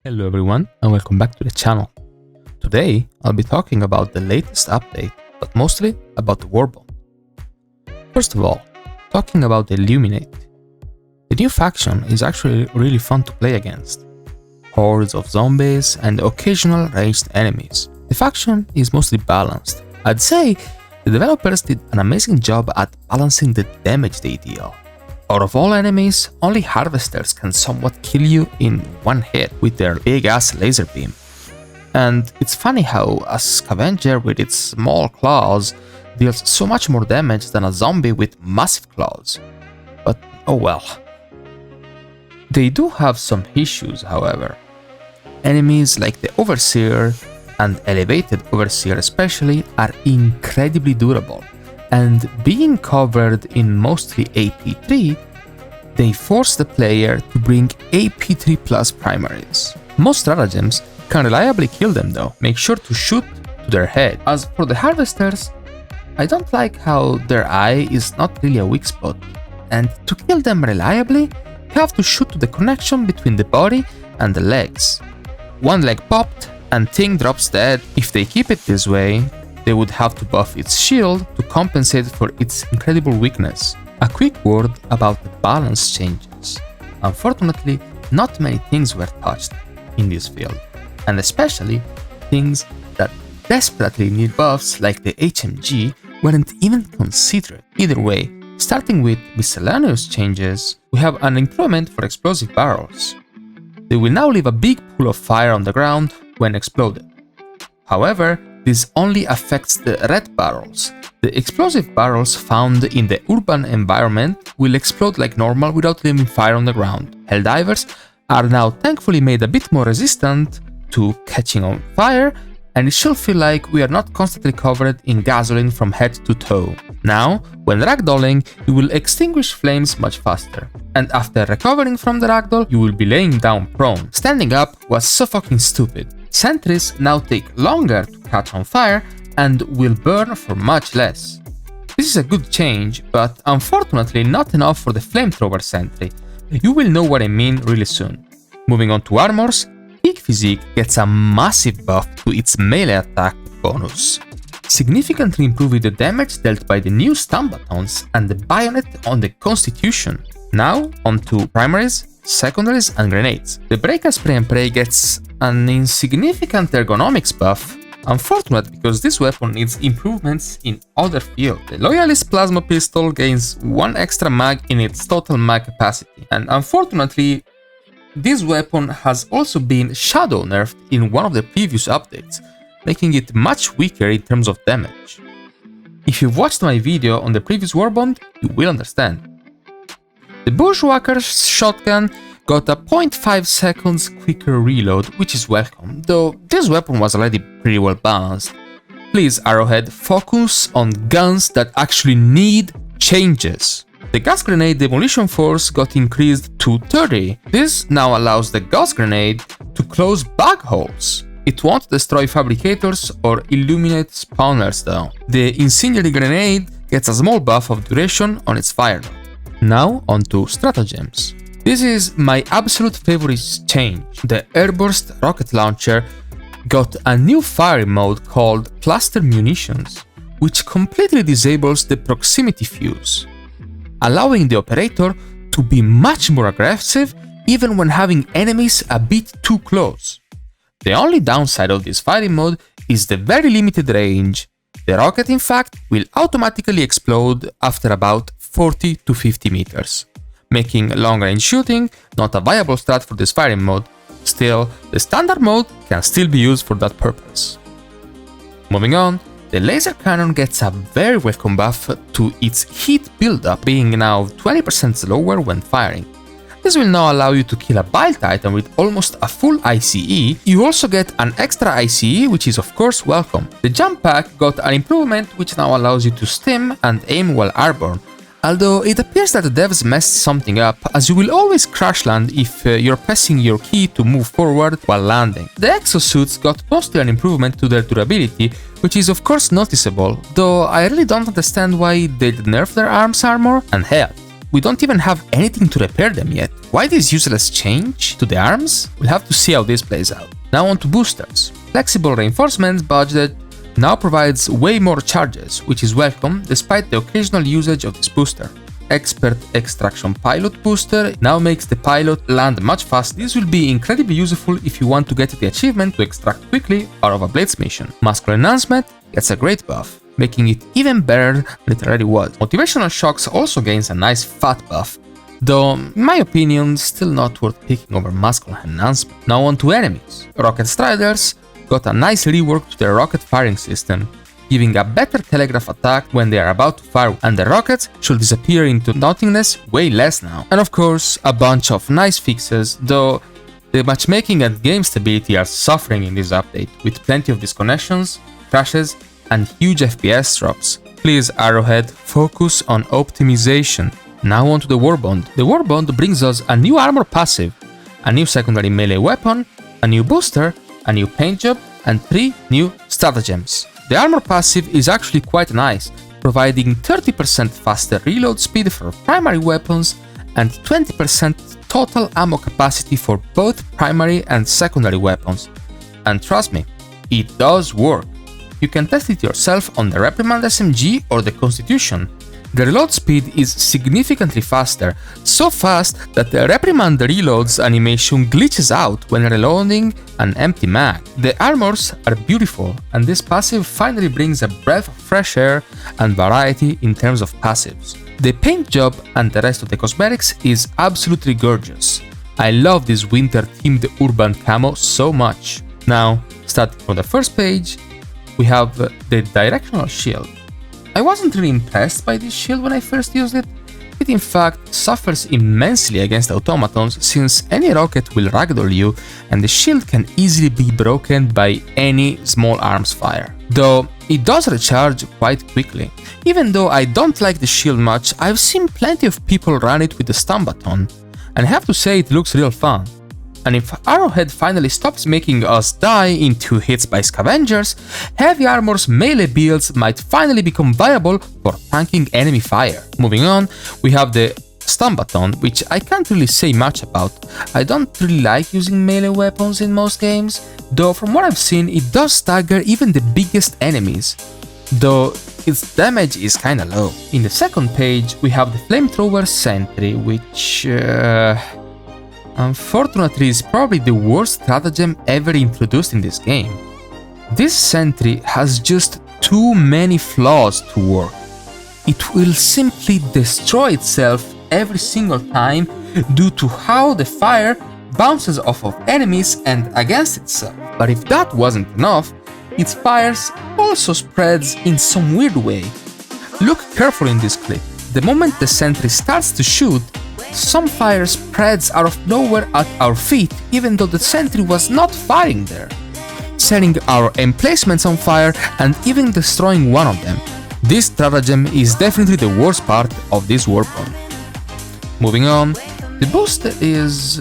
Hello everyone and welcome back to the channel. Today I'll be talking about the latest update, but mostly about the warbond. First of all, talking about the Illuminate. The new faction is actually really fun to play against. Hordes of zombies and occasional ranged enemies. The faction is mostly balanced. I'd say the developers did an amazing job at balancing the damage they deal. Out of all enemies, only harvesters can somewhat kill you in one hit with their big ass laser beam. And it's funny how a scavenger with its small claws deals so much more damage than a zombie with massive claws. But oh well. They do have some issues, however. Enemies like the Overseer and Elevated Overseer especially are incredibly durable. And being covered in mostly AP3, they force the player to bring AP3 plus primaries. Most stratagems can reliably kill them though, make sure to shoot to their head. As for the harvesters, I don't like how their eye is not really a weak spot, and to kill them reliably, you have to shoot to the connection between the body and the legs. One leg popped and thing drops dead. If they keep it this way, they would have to buff its shield to compensate for its incredible weakness. A quick word about the balance changes. Unfortunately, not many things were touched in this field, and especially things that desperately need buffs like the HMG weren't even considered. Either way, starting with miscellaneous changes, we have an improvement for explosive barrels. They will now leave a big pool of fire on the ground when exploded. However, this only affects the red barrels. The explosive barrels found in the urban environment will explode like normal without leaving fire on the ground. Helldivers are now thankfully made a bit more resistant to catching on fire, and it should feel like we are not constantly covered in gasoline from head to toe. Now, when ragdolling, you will extinguish flames much faster. And after recovering from the ragdoll, you will be laying down prone. Standing up was so fucking stupid. Sentries now take longer to catch on fire and will burn for much less. This is a good change, but unfortunately not enough for the flamethrower sentry. You will know what I mean really soon. Moving on to armors, Peak Physique gets a massive buff to its melee attack bonus, significantly improving the damage dealt by the new stun buttons and the bayonet on the Constitution. Now on to primaries, secondaries and grenades. The Breaker Spray and Pray gets an insignificant ergonomics buff, unfortunate because this weapon needs improvements in other fields. The Loyalist Plasma Pistol gains 1 extra mag in its total mag capacity, and unfortunately this weapon has also been shadow nerfed in one of the previous updates, making it much weaker in terms of damage. If you've watched my video on the previous warbond, you will understand. The Bushwhacker's shotgun got a 0.5 seconds quicker reload, which is welcome, though this weapon was already pretty well balanced. Please, Arrowhead, focus on guns that actually need changes. The Gas Grenade Demolition Force got increased to 30. This now allows the Gas Grenade to close bug holes. It won't destroy fabricators or illuminate spawners though. The Incendiary Grenade gets a small buff of duration on its fire. Now onto stratagems. This is my absolute favorite change. The Airburst Rocket Launcher got a new firing mode called Cluster Munitions, which completely disables the proximity fuse, allowing the operator to be much more aggressive even when having enemies a bit too close. The only downside of this firing mode is the very limited range. The rocket, in fact, will automatically explode after about 40 to 50 meters, making long-range shooting not a viable strat for this firing mode. Still, the standard mode can still be used for that purpose. Moving on, the laser cannon gets a very welcome buff to its heat buildup, being now 20% slower when firing. This will now allow you to kill a Bile Titan with almost a full ICE. You also get an extra ICE, which is of course welcome. The jump pack got an improvement which now allows you to stim and aim while airborne, although it appears that the devs messed something up, as you will always crash land if you're pressing your key to move forward while landing. The exosuits got mostly an improvement to their durability, which is of course noticeable, though I really don't understand why they nerfed their arms armor, and hell, we don't even have anything to repair them yet. Why this useless change to the arms? We'll have to see how this plays out. Now on to boosters. Flexible reinforcements budget now provides way more charges, which is welcome despite the occasional usage of this booster. Expert Extraction Pilot Booster now makes the pilot land much faster. This will be incredibly useful if you want to get the achievement to extract quickly out of a Blitz mission. Muscle Enhancement gets a great buff, making it even better than it already was. Motivational Shocks also gains a nice fat buff, though in my opinion still not worth picking over Muscle Enhancement. Now on to enemies. Rocket Striders got a nice rework to their rocket firing system, giving a better telegraph attack when they are about to fire, and the rockets should disappear into nothingness way less now. And of course, a bunch of nice fixes, though the matchmaking and game stability are suffering in this update, with plenty of disconnections, crashes, and huge FPS drops. Please, Arrowhead, focus on optimization. Now on to the warbond. The warbond brings us a new armor passive, a new secondary melee weapon, a new booster, a new paint job, and 3 new stratagems. The armor passive is actually quite nice, providing 30% faster reload speed for primary weapons and 20% total ammo capacity for both primary and secondary weapons. And trust me, it does work. You can test it yourself on the Reprimand SMG or the Constitution. The reload speed is significantly faster, so fast that the Reprimand reloads animation glitches out when reloading an empty mag. The armors are beautiful, and this passive finally brings a breath of fresh air and variety in terms of passives. The paint job and the rest of the cosmetics is absolutely gorgeous. I love this winter-themed urban camo so much. Now, starting from the first page, we have the directional shield. I wasn't really impressed by this shield when I first used it. It in fact suffers immensely against automatons since any rocket will ragdoll you and the shield can easily be broken by any small arms fire. Though it does recharge quite quickly. Even though I don't like the shield much, I've seen plenty of people run it with the stun button, and I have to say it looks real fun. And if Arrowhead finally stops making us die in 2 hits by scavengers, Heavy Armor's melee builds might finally become viable for tanking enemy fire. Moving on, we have the stun button, which I can't really say much about. I don't really like using melee weapons in most games, though from what I've seen it does stagger even the biggest enemies, though its damage is kinda low. In the second page, we have the Flamethrower Sentry, which unfortunately is probably the worst stratagem ever introduced in this game. This sentry has just too many flaws to work. It will simply destroy itself every single time due to how the fire bounces off of enemies and against itself. But if that wasn't enough, its fires also spreads in some weird way. Look carefully in this clip. The moment the sentry starts to shoot, some fire spreads out of nowhere at our feet even though the sentry was not firing there, setting our emplacements on fire and even destroying one of them. This stratagem is definitely the worst part of this warbond. Moving on, the boost is...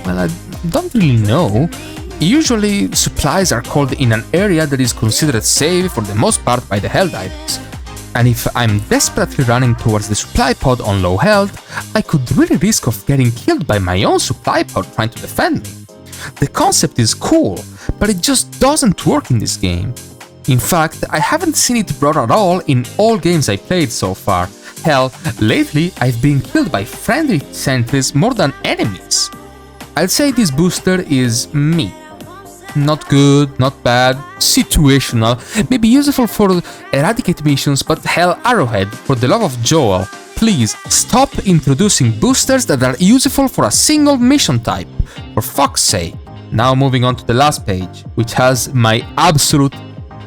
well, I don't really know. Usually supplies are called in an area that is considered safe for the most part by the Helldivers. And if I'm desperately running towards the supply pod on low health, I could really risk of getting killed by my own supply pod trying to defend me. The concept is cool, but it just doesn't work in this game. In fact, I haven't seen it brought at all in all games I played so far. Hell, lately I've been killed by friendly sentries more than enemies. I'd say this booster is meh. Not good, not bad, situational, maybe useful for eradicate missions, but hell, Arrowhead, for the love of Joel, please stop introducing boosters that are useful for a single mission type, for fuck's sake. Now moving on to the last page, which has my absolute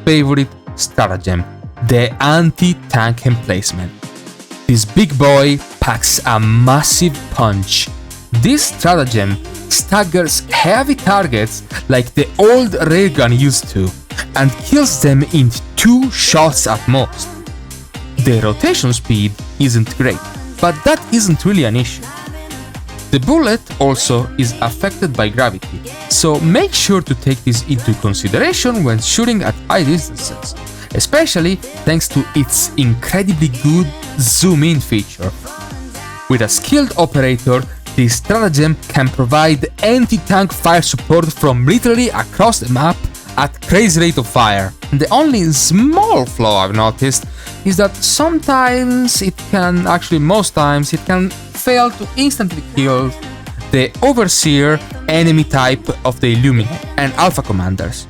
favorite stratagem, the anti-tank emplacement. This big boy packs a massive punch. This stratagem staggers heavy targets like the old railgun used to, and kills them in 2 shots at most. The rotation speed isn't great, but that isn't really an issue. The bullet also is affected by gravity, so make sure to take this into consideration when shooting at high distances, especially thanks to its incredibly good zoom-in feature. With a skilled operator, This stratagem can provide anti-tank fire support from literally across the map at crazy rate of fire. The only small flaw I've noticed is that sometimes it can, actually most times, it can fail to instantly kill the Overseer enemy type of the Illuminate and Alpha Commanders.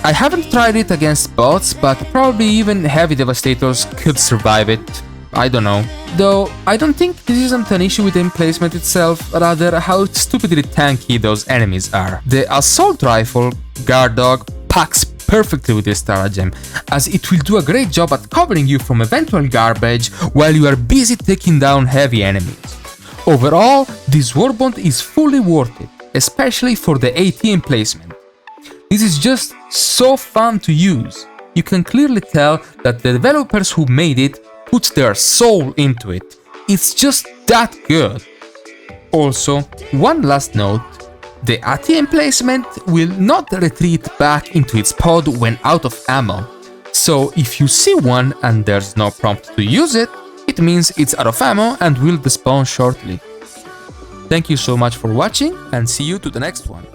I haven't tried it against bots, but probably even heavy Devastators could survive it. I don't know. Though, I don't think this isn't an issue with the emplacement itself, rather how stupidly tanky those enemies are. The Assault Rifle, Guard Dog, packs perfectly with this stratagem, as it will do a great job at covering you from eventual garbage while you are busy taking down heavy enemies. Overall, this warbond is fully worth it, especially for the AT emplacement. This is just so fun to use. You can clearly tell that the developers who made it put their soul into it. It's just that good. Also, one last note, the AT emplacement will not retreat back into its pod when out of ammo. So if you see one and there's no prompt to use it, it means it's out of ammo and will despawn shortly. Thank you so much for watching and see you to the next one.